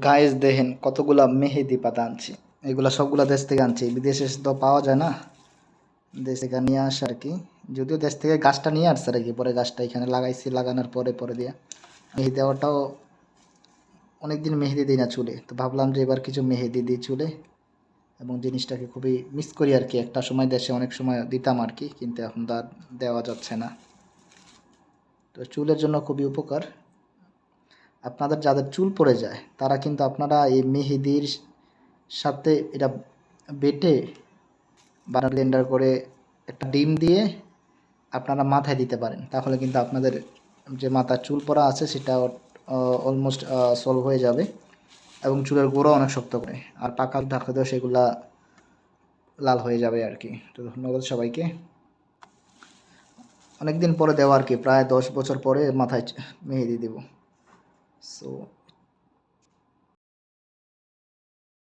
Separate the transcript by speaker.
Speaker 1: Guys দেখেন কতগুলা মেহেদি পাতা আনছি। এগুলা সবগুলা দেশ থেকে আনছি, বিদেশে তো পাওয়া যায় না, দেশ থেকে নিয়ে আসা আর কি। যদিও দেশ থেকে গাছটা নিয়ে আসছে আর কি, পরে গাছটা এখানে লাগাইছি, লাগানোর পরে পরে দিয়া মেহেদি দেওয়াটাও অনেকদিন মেহেদি দিই না চুলে, তো ভাবলাম যে এবার কিছু মেহেদি দিই চুলে, এবং জিনিসটাকে খুবই মিস করি আর কি। একটা সময় দেশে অনেক সময় দিতাম আর কি, কিন্তু এখন তো আর দেওয়া যাচ্ছে না। তো চুলের জন্য খুবই উপকার। আপনাদের যাদের চুল পড়ে যায় তারা কিন্তু আপনারা এই মেহেদির সাথে এটা বেটে বা ব্লেন্ডার করে একটা ডিম দিয়ে আপনারা মাথায় দিতে পারেন, তাহলে কিন্তু আপনাদের যে মাথার চুল পড়া আছে সেটা অলমোস্ট সলভ হয়ে যাবে, এবং চুলের গোড়া অনেক শক্ত করে, আর পাকা থাকলেও সেগুলা লাল হয়ে যাবে আর কি। তো ধন্যবাদ সবাইকে। অনেকদিন পরে দেওয়া আর কি, প্রায় 10 বছর পরে মাথায় মেহেদি দেব। সো